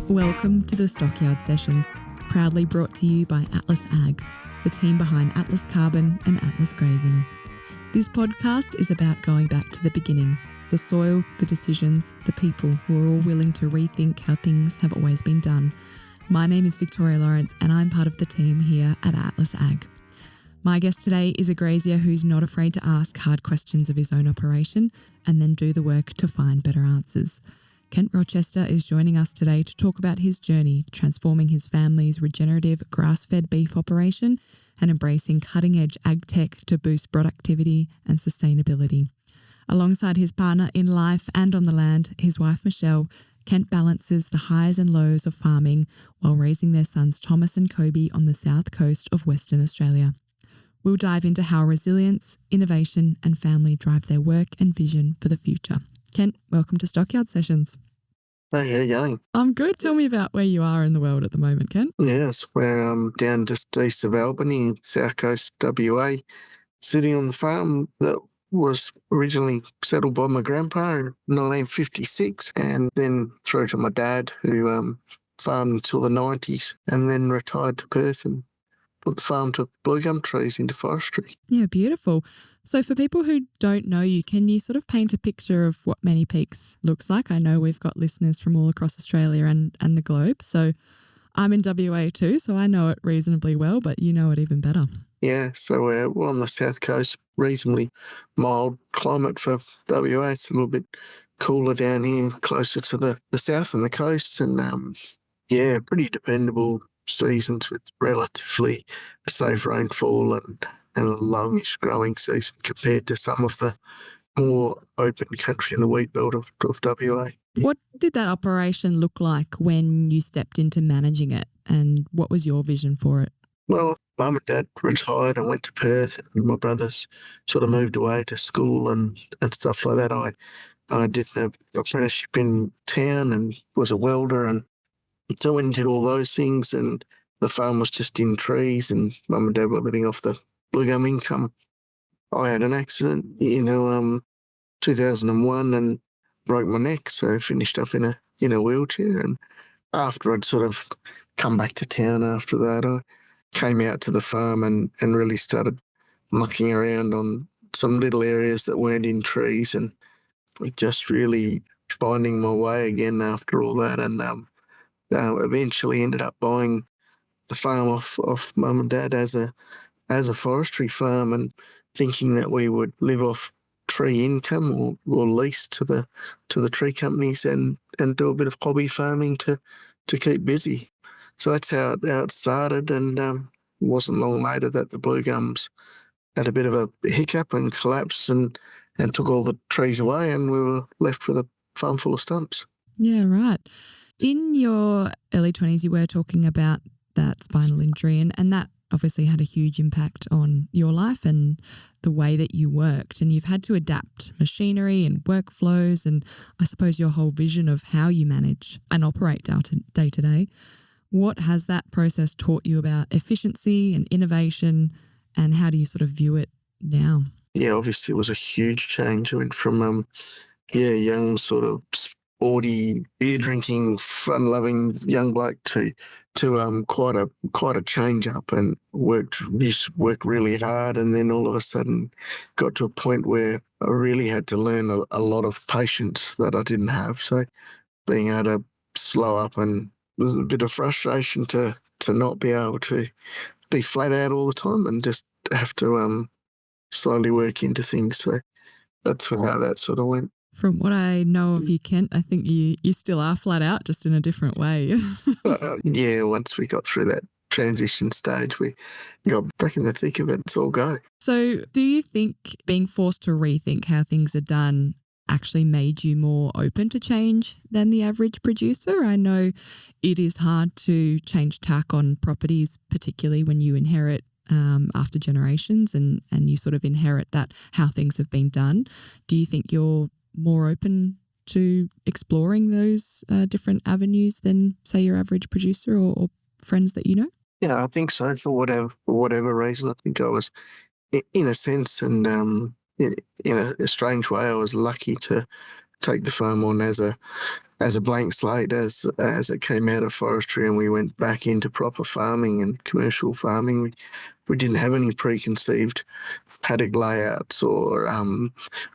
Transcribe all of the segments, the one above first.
Welcome to the Stockyard Sessions, proudly brought to you by Atlas Ag, the team behind Atlas Carbon and Atlas Grazing. This podcast is about going back to the beginning, the soil, the decisions, the people who are all willing to rethink how things have always been done. My name is Victoria Lawrance and I'm part of the team here at Atlas Ag. My guest today is a grazier who's not afraid to ask hard questions of his own operation and then do the work to find better answers. Kent Rochester is joining us today to talk about his journey transforming his family's regenerative grass-fed beef operation and embracing cutting-edge ag tech to boost productivity and sustainability. Alongside his partner in life and on the land, his wife Michelle, Kent balances the highs and lows of farming while raising their sons Thomas and Kobe on the south coast of Western Australia. We'll dive into how resilience, innovation and family drive their work and vision for the future. Kent, welcome to Stockyard Sessions. Hey, how you going? I'm good. Tell me about where you are in the world at the moment, Kent. Yes, we're down just east of Albany, south coast WA, sitting on the farm that was originally settled by my grandpa in 1956 and then through to my dad who farmed until the 90s and then retired to Perth and put the farm to bluegum trees into forestry. Yeah, beautiful. So for people who don't know you, can you sort of paint a picture of what Many Peaks looks like? I know we've got listeners from all across Australia and the globe. So I'm in WA too, so I know it reasonably well, but you know it even better. Yeah, so we're on the south coast, reasonably mild climate for WA. It's a little bit cooler down here, closer to the south and the coast, and pretty dependable seasons with relatively safe rainfall and a longish growing season compared to some of the more open country in the wheat belt of WA. What did that operation look like when you stepped into managing it, and what was your vision for it? Well, Mum and Dad retired and went to Perth, and my brothers sort of moved away to school and stuff like that. I did the apprenticeship in town and was a welder, and so when did all those things, and the farm was just in trees, and Mum and Dad were living off the bluegum income. I had an accident, 2001, and broke my neck, so I finished up in a wheelchair. And after I'd sort of come back to town after that, I came out to the farm and really started mucking around on some little areas that weren't in trees, and just really finding my way again after all that. And eventually ended up buying the farm off Mum and Dad as a forestry farm, and thinking that we would live off tree income or lease to the tree companies and do a bit of hobby farming to keep busy. So that's how it started, and it wasn't long later that the bluegums had a bit of a hiccup and collapsed and took all the trees away, and we were left with a farm full of stumps. Yeah, right. In your early 20s, you were talking about that spinal injury, and that obviously had a huge impact on your life and the way that you worked. And you've had to adapt machinery and workflows and I suppose your whole vision of how you manage and operate day to day. What has that process taught you about efficiency and innovation, and how do you sort of view it now? Yeah, obviously it was a huge change. I went from young sort of sporty, beer-drinking, fun-loving young bloke to quite a change-up, and worked really hard, and then all of a sudden got to a point where I really had to learn a lot of patience that I didn't have. So being able to slow up, and there's a bit of frustration to not be able to be flat out all the time and just have to slowly work into things. So that's how that sort of went. From what I know of you, Kent, I think you still are flat out, just in a different way. Yeah, once we got through that transition stage, we got back in the thick of it. It's all go. So do you think being forced to rethink how things are done actually made you more open to change than the average producer? I know it is hard to change tack on properties, particularly when you inherit after generations and you sort of inherit that how things have been done. Do you think you're more open to exploring those different avenues than, say, your average producer or friends that you know? Yeah, I think so. For whatever reason, I think I was, in a sense, and in a strange way, I was lucky to take the farm on as a as a blank slate as it came out of forestry and we went back into proper farming and commercial farming. We didn't have any preconceived paddock layouts or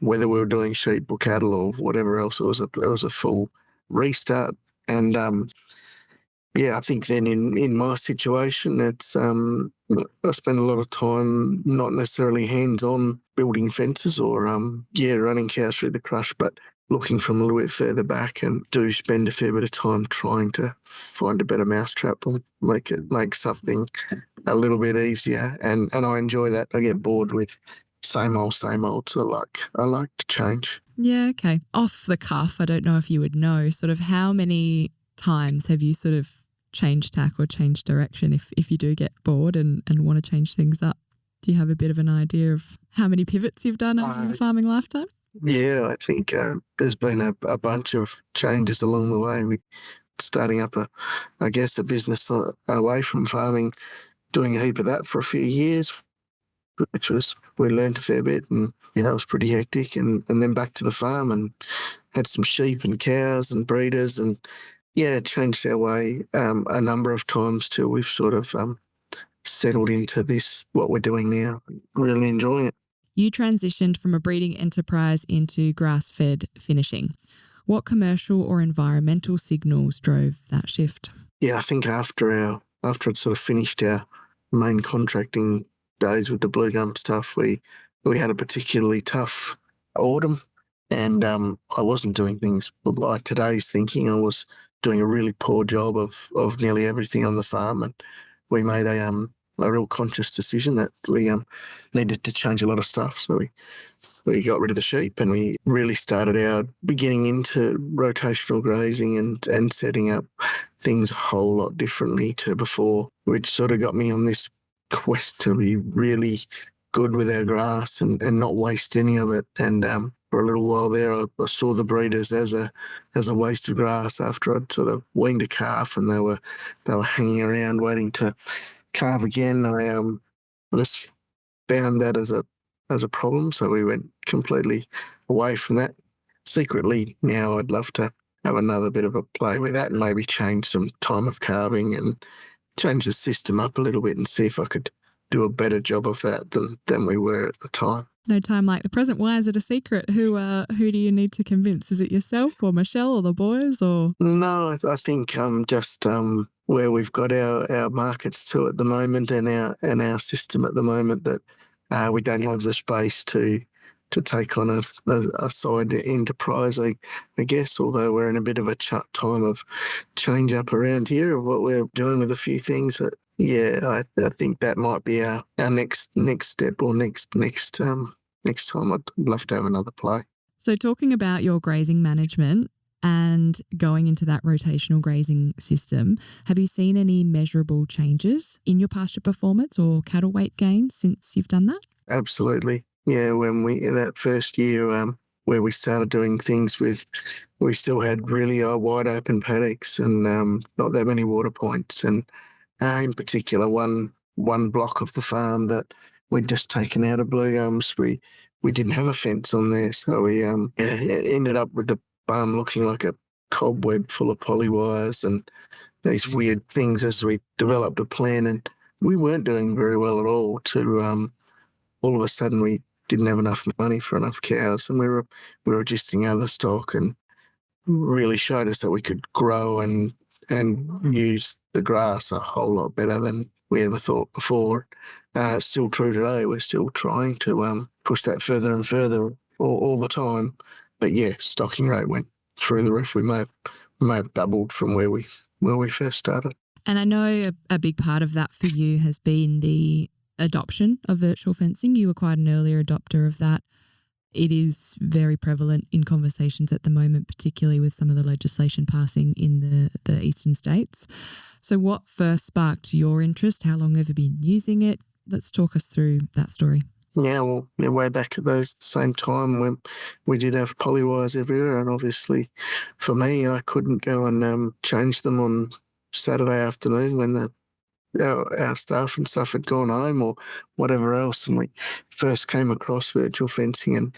whether we were doing sheep or cattle or whatever else. It was a full restart. And I think then in my situation, it's I spend a lot of time not necessarily hands-on building fences or running cows through the crush, but looking from a little bit further back, and do spend a fair bit of time trying to find a better mousetrap or make something a little bit easier. And I enjoy that. I get bored with same old. So I like to change. Yeah, okay. Off the cuff, I don't know if you would know, sort of how many times have you sort of changed tack or changed direction if you do get bored and want to change things up? Do you have a bit of an idea of how many pivots you've done over your farming lifetime? Yeah, I think there's been a bunch of changes along the way. We starting up a business away from farming, doing a heap of that for a few years, we learned a fair bit, and that was pretty hectic. And then back to the farm and had some sheep and cows and breeders, and changed our way a number of times till we've sort of settled into what we're doing now. Really enjoying it. You transitioned from a breeding enterprise into grass-fed finishing. What commercial or environmental signals drove that shift? Yeah, I think after I'd sort of finished our main contracting days with the bluegum stuff, we had a particularly tough autumn, and I wasn't doing things like today's thinking. I was doing a really poor job of nearly everything on the farm, and we made a real conscious decision that we needed to change a lot of stuff. So we got rid of the sheep, and we really started out beginning into rotational grazing and setting up things a whole lot differently to before, which sort of got me on this quest to be really good with our grass and not waste any of it. And for a little while there, I saw the breeders as a waste of grass after I'd sort of weaned a calf, and they were hanging around waiting to calve again. I just found that as a problem, so we went completely away from that. Secretly, now I'd love to have another bit of a play with that and maybe change some time of calving and change the system up a little bit and see if I could do a better job of that than we were at the time. No time like the present. Why is it a secret? Who do you need to convince? Is it yourself or Michelle or the boys? Or no, I think just where we've got our markets to at the moment and our system at the moment, that we don't have the space to take on a side enterprise, I guess, although we're in a bit of a time of change up around here of what we're doing with a few things. I think that might be our next step, or next time. I'd love to have another play. So talking about your grazing management and going into that rotational grazing system, have you seen any measurable changes in your pasture performance or cattle weight gain since you've done that? Absolutely. Yeah, when that first year where we started doing things we still had really wide open paddocks and not that many water points. And in particular, one block of the farm that we'd just taken out of bluegums, we didn't have a fence on there. So we it ended up with the farm looking like a cobweb full of polywires and these weird things as we developed a plan. And we weren't doing very well at all to all of a sudden we didn't have enough money for enough cows, and we were adjusting other stock, and really showed us that we could grow and use the grass a whole lot better than we ever thought before. It's still true today. We're still trying to push that further and further all the time. But yeah, stocking rate went through the roof. We may have doubled from where we first started. And I know a big part of that for you has been the adoption of virtual fencing. You were quite an earlier adopter of that. It is very prevalent in conversations at the moment, particularly with some of the legislation passing in the eastern states. So what first sparked your interest? How long have you been using it? Let's talk us through that story. Yeah, well, way back at those same time when we did have polywires everywhere, and obviously for me, I couldn't go and change them on Saturday afternoon when our staff and stuff had gone home or whatever else. And we first came across virtual fencing, and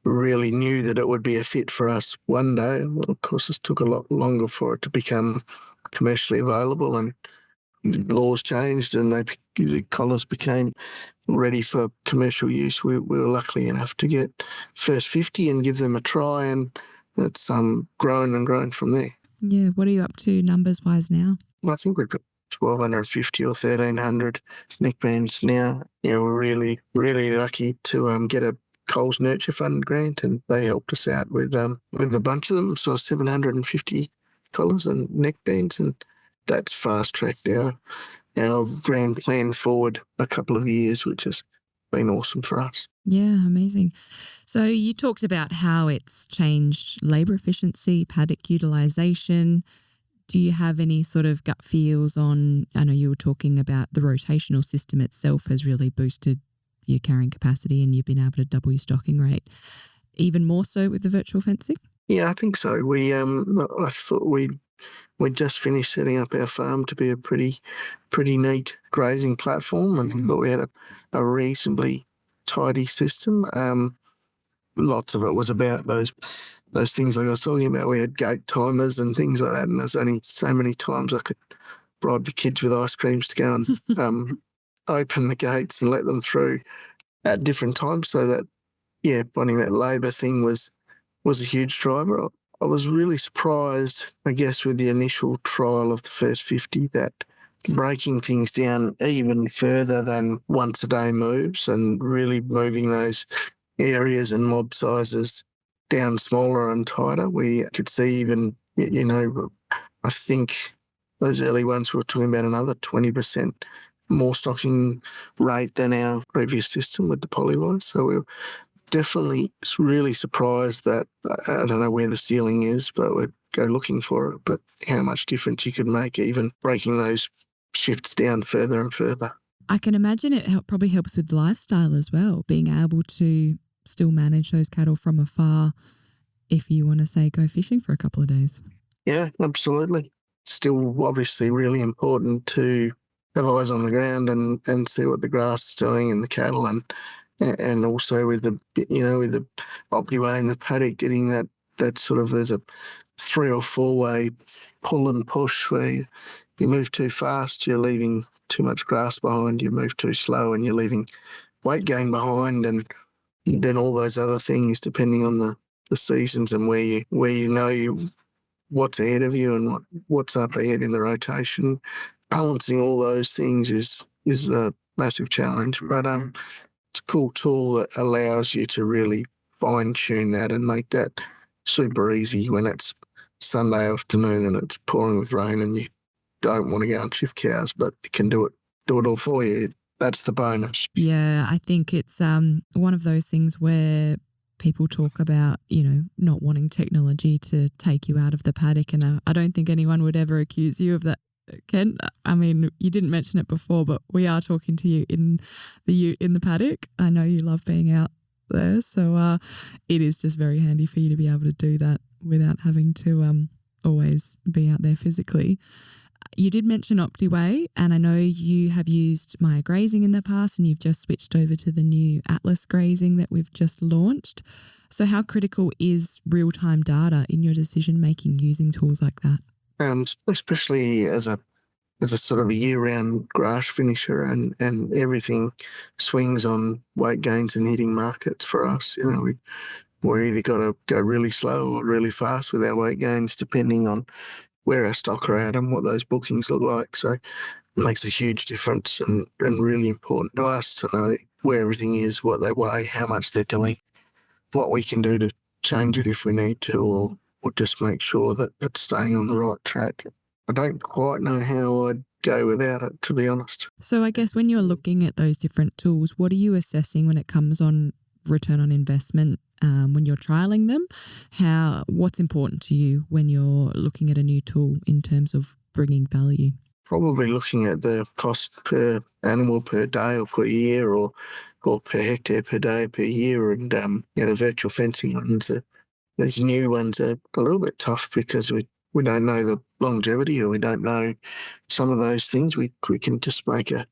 really knew that it would be a fit for us one day. Well, of course, it took a lot longer for it to become commercially available, and the laws changed and the collars became ready for commercial use. We were lucky enough to get first 50 and give them a try, and it's grown and grown from there. Yeah, what are you up to numbers-wise now? Well, I think we've got 1,250 or 1,300 neckbands now. Yeah, we're really, really lucky to get a Coles Nurture Fund grant, and they helped us out with a bunch of them. So 750 collars and neckbands, and that's fast-tracked our grand plan forward a couple of years, which has been awesome for us. Yeah, amazing. So you talked about how it's changed labour efficiency, paddock utilisation. Do you have any sort of gut feels on, I know you were talking about the rotational system itself has really boosted your carrying capacity and you've been able to double your stocking rate, even more so with the virtual fencing? Yeah, I think so. I thought we'd just finished setting up our farm to be a pretty neat grazing platform, and thought we had a reasonably tidy system. Lots of it was about those things like I was talking about. We had gate timers and things like that, and there's only so many times I could bribe the kids with ice creams to go and open the gates and let them through at different times. So that, finding that labour thing was a huge driver. I was really surprised, I guess, with the initial trial of the first 50 that breaking things down even further than once a day moves and really moving those areas and mob sizes down smaller and tighter. We could see even, I think those early ones were talking about another 20% more stocking rate than our previous system with the polyvise. So we were definitely really surprised that, I don't know where the ceiling is, but we'd go looking for it, but how much difference you could make even breaking those shifts down further and further. I can imagine it probably helps with lifestyle as well, being able to still manage those cattle from afar if you want to, say, go fishing for a couple of days. Yeah, absolutely. Still obviously really important to have eyes on the ground and see what the grass is doing and the cattle, and also with the optiway in the paddock, getting that sort of, there's a 3 or 4 way pull and push where you move too fast, you're leaving too much grass behind, you move too slow and you're leaving weight gain behind, and then all those other things depending on the seasons and where you know what's ahead of you and what's up ahead in the rotation. Balancing all those things is a massive challenge, but it's a cool tool that allows you to really fine-tune that and make that super easy when it's Sunday afternoon and it's pouring with rain and you don't want to go and shift cows, but you can do it all for you. That's the bonus. Yeah, I think it's one of those things where people talk about, not wanting technology to take you out of the paddock, and I don't think anyone would ever accuse you of that, Kent. I mean, you didn't mention it before, but we are talking to you in the paddock. I know you love being out there, so it is just very handy for you to be able to do that without having to always be out there physically. You did mention OptiWay, and I know you have used Maya Grazing in the past, and you've just switched over to the new Atlas Grazing that we've just launched. So how critical is real-time data in your decision-making using tools like that? Especially as a sort of a year-round grass finisher, and everything swings on weight gains and hitting markets for us. We either got to go really slow or really fast with our weight gains, depending on where our stock are at and what those bookings look like. So it makes a huge difference, and really important to us to know where everything is, what they weigh, how much they're doing, what we can do to change it if we need to, or just make sure that it's staying on the right track. I don't quite know how I'd go without it, to be honest. So I guess when you're looking at those different tools, what are you assessing when it comes on return on investment when you're trialing them? What's important to you when you're looking at a new tool in terms of bringing value? Probably looking at the cost per animal per day or per year, or per hectare per day per year. And the virtual fencing ones, these new ones are a little bit tough because we don't know the longevity, or we don't know some of those things. We can just make a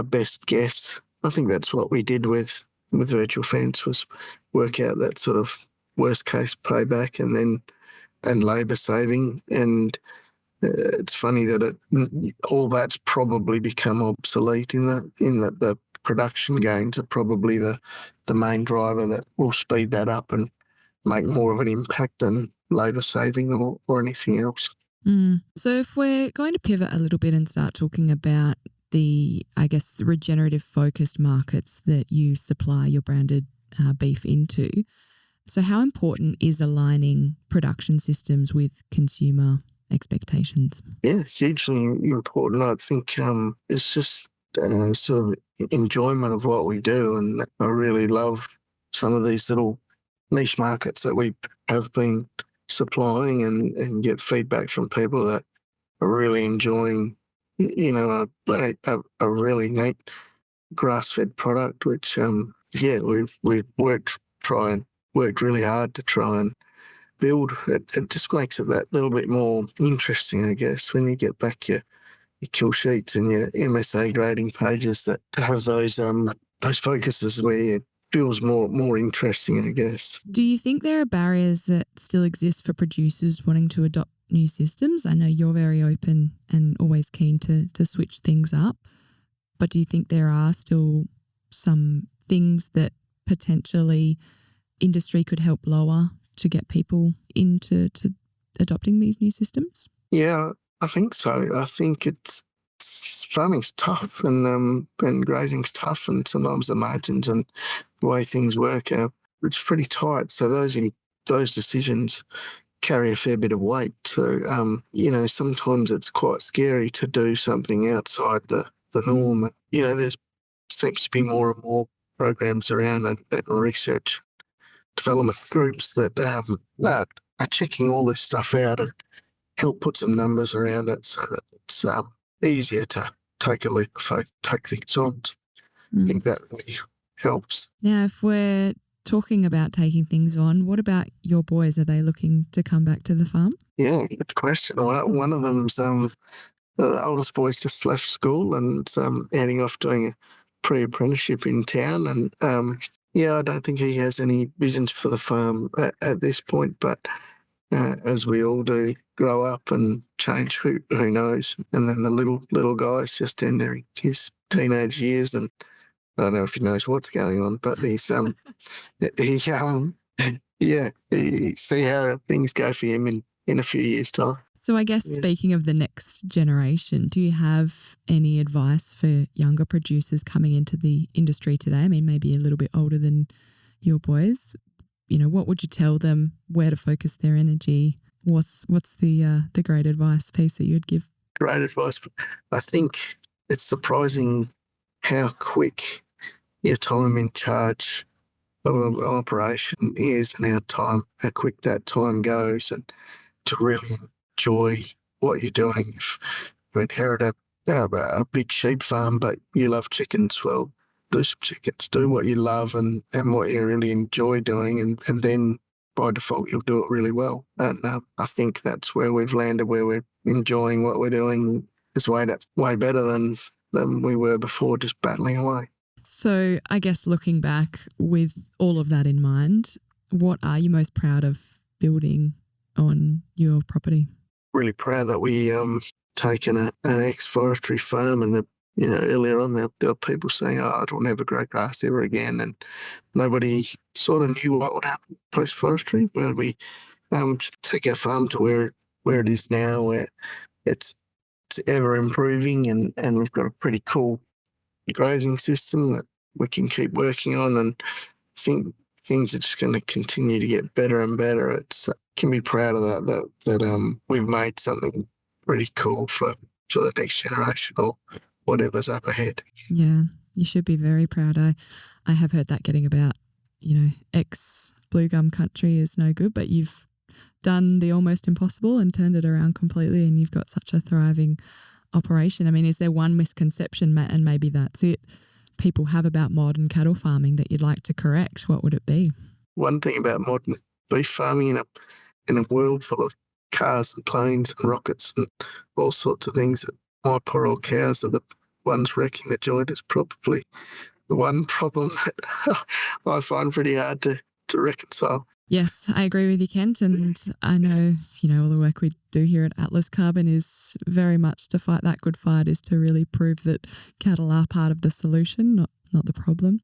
best guess. I think that's what we did with with virtual fence was work out that sort of worst case payback and labour saving. And it's funny that all that's probably become obsolete in that the production gains are probably the main driver that will speed that up and make more of an impact than labour saving or anything else. So if we're going to pivot a little bit and start talking about the regenerative focused markets that you supply your branded beef into, so how important is aligning production systems with consumer expectations? Yeah, hugely important. I think it's just sort of enjoyment of what we do, and I really love some of these little niche markets that we have been supplying and get feedback from people that are really enjoying, a really neat grass-fed product, which, we've worked really hard to try and build. It just makes it that little bit more interesting, I guess, when you get back your kill sheets and your MSA grading pages that have those focuses where it feels more interesting, I guess. Do you think there are barriers that still exist for producers wanting to adopt new systems? I know you're very open and always keen to switch things up, but do you think there are still some things that potentially industry could help lower to get people into adopting these new systems? Yeah, I think so. I think farming's tough and grazing's tough, and sometimes the margins and the way things work it's pretty tight. So those decisions carry a fair bit of weight. So sometimes it's quite scary to do something outside the norm. There seems to be more and more programs around and research development groups that are checking all this stuff out and help put some numbers around it so that it's easier to take a leap of faith, take things on. I think that really helps. Now, if we're talking about taking things on, what about your boys? Are they looking to come back to the farm? Yeah, good question. Well, one of them's the oldest boy's just left school and heading off doing a pre-apprenticeship in town. And I don't think he has any visions for the farm at this point, but as we all do, grow up and change, who knows. And then the little guy's just entering his teenage years, and I don't know if he knows what's going on, but he's see how things go for him in a few years' time. So I guess speaking of the next generation, do you have any advice for younger producers coming into the industry today? I mean, maybe a little bit older than your boys. What would you tell them? Where to focus their energy? What's the great advice piece that you'd give? Great advice. I think it's surprising how quick your time in charge of an operation is and how quick that time goes, and to really enjoy what you're doing. If you inherit a big sheep farm but you love chickens, well, do some chickens, do what you love and what you really enjoy doing, and then by default you'll do it really well. And I think that's where we've landed, where we're enjoying what we're doing is way better than we were before, just battling away. So I guess looking back with all of that in mind, what are you most proud of building on your property? Really proud that we taken an ex-forestry farm, and earlier on there were people saying, I don't never grow grass ever again, and nobody sort of knew what would happen post-forestry. But we took our farm to where it is now, where it's ever improving, and we've got a pretty cool grazing system that we can keep working on, and I think things are just going to continue to get better and better. It's can be proud of that we've made something pretty cool for the next generation or whatever's up ahead. Yeah, you should be very proud. I have heard that getting about, ex-bluegum country is no good, but you've done the almost impossible and turned it around completely, and you've got such a thriving operation. I mean, is there one misconception, Matt, and maybe that's it, people have about modern cattle farming that you'd like to correct? What would it be? One thing about modern beef farming in a world full of cars and planes and rockets and all sorts of things, that my poor old cows are the ones wrecking the joint is probably the one problem that I find pretty hard to reconcile. Yes, I agree with you, Kent. And I know, all the work we do here at Atlas Carbon is very much to fight that good fight, is to really prove that cattle are part of the solution, not the problem.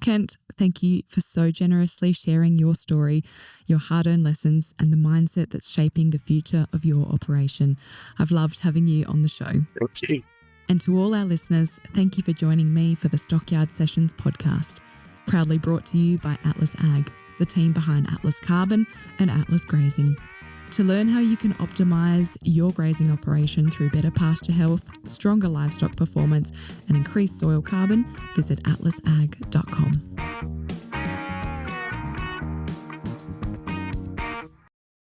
Kent, thank you for so generously sharing your story, your hard-earned lessons, and the mindset that's shaping the future of your operation. I've loved having you on the show. Thank you. And to all our listeners, thank you for joining me for the Stockyard Sessions podcast, proudly brought to you by Atlas Ag, the team behind Atlas Carbon and Atlas Grazing. To learn how you can optimise your grazing operation through better pasture health, stronger livestock performance, and increased soil carbon, visit atlasag.com.